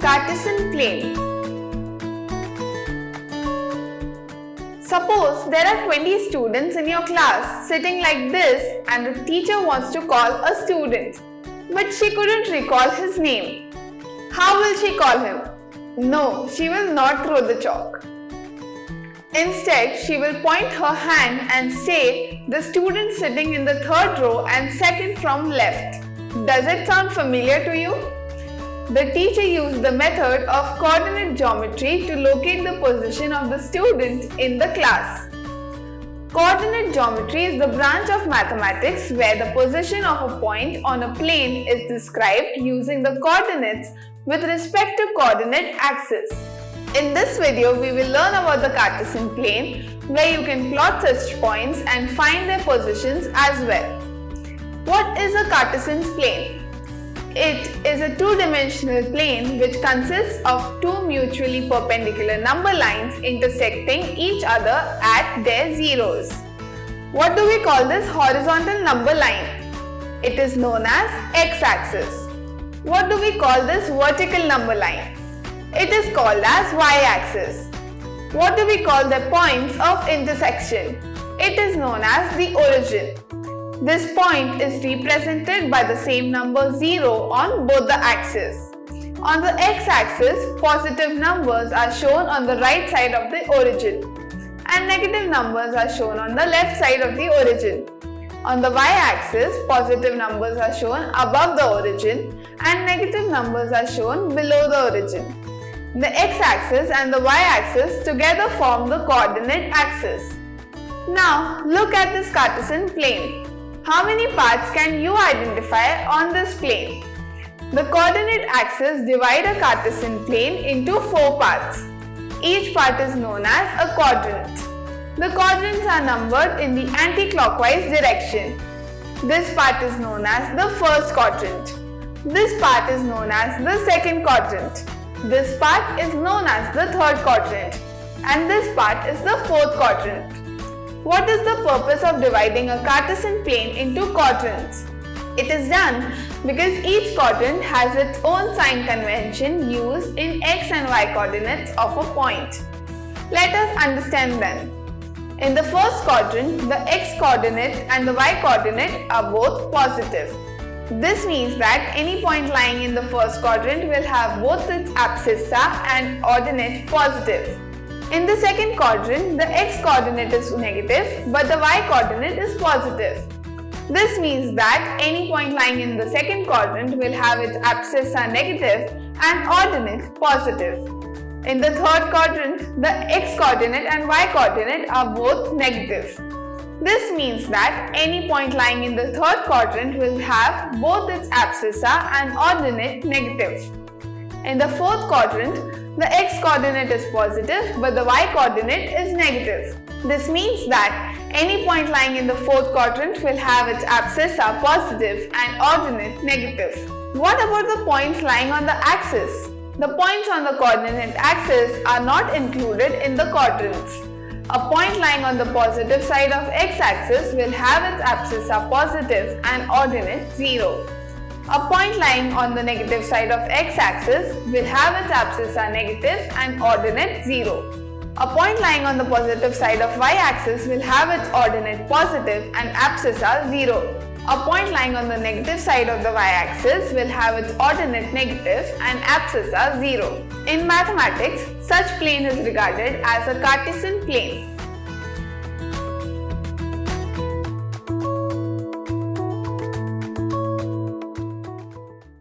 Cartesian plane. Suppose there are 20 students in your class sitting like this and the teacher wants to call a student, but she couldn't recall his name. How will she call him? No, she will not throw the chalk. Instead, she will point her hand and say the student sitting in the third row and second from left. Does it sound familiar to you? The teacher used the method of coordinate geometry to locate the position of the student in the class. Coordinate geometry is the branch of mathematics where the position of a point on a plane is described using the coordinates with respect to coordinate axis. In this video, we will learn about the Cartesian plane where you can plot such points and find their positions as well. What is a Cartesian plane? It is a two-dimensional plane which consists of two mutually perpendicular number lines intersecting each other at their zeros. What do we call this horizontal number line? It is known as x-axis. What do we call this vertical number line? It is called as y-axis. What do we call the points of intersection? It is known as the origin. This point is represented by the same number 0 on both the axes. On the x-axis, positive numbers are shown on the right side of the origin and negative numbers are shown on the left side of the origin. On the y-axis, positive numbers are shown above the origin and negative numbers are shown below the origin. The x-axis and the y-axis together form the coordinate axis. Now, look at this Cartesian plane. How many parts can you identify on this plane? The coordinate axis divides a Cartesian plane into 4 parts. Each part is known as a quadrant. The quadrants are numbered in the anti-clockwise direction. This part is known as the first quadrant. This part is known as the second quadrant. This part is known as the third quadrant. And this part is the fourth quadrant. What is the purpose of dividing a Cartesian plane into quadrants? It is done because each quadrant has its own sign convention used in x and y coordinates of a point. Let us understand them. In the first quadrant, the x coordinate and the y coordinate are both positive. This means that any point lying in the first quadrant will have both its abscissa and ordinate positive. In the second quadrant, the x-coordinate is negative but the y-coordinate is positive. This means that any point lying in the second quadrant will have its abscissa negative and ordinate positive. In the third quadrant, the x-coordinate and y-coordinate are both negative. This means that any point lying in the third quadrant will have both its abscissa and ordinate negative. In the fourth quadrant, the x-coordinate is positive but the y-coordinate is negative. This means that any point lying in the fourth quadrant will have its abscissa positive and ordinate negative. What about the points lying on the axis? The points on the coordinate axis are not included in the quadrants. A point lying on the positive side of x-axis will have its abscissa positive and ordinate 0. A point lying on the negative side of x-axis will have its abscissa negative and ordinate 0. A point lying on the positive side of y-axis will have its ordinate positive and abscissa 0. A point lying on the negative side of the y-axis will have its ordinate negative and abscissa 0. In mathematics, such plane is regarded as a Cartesian plane.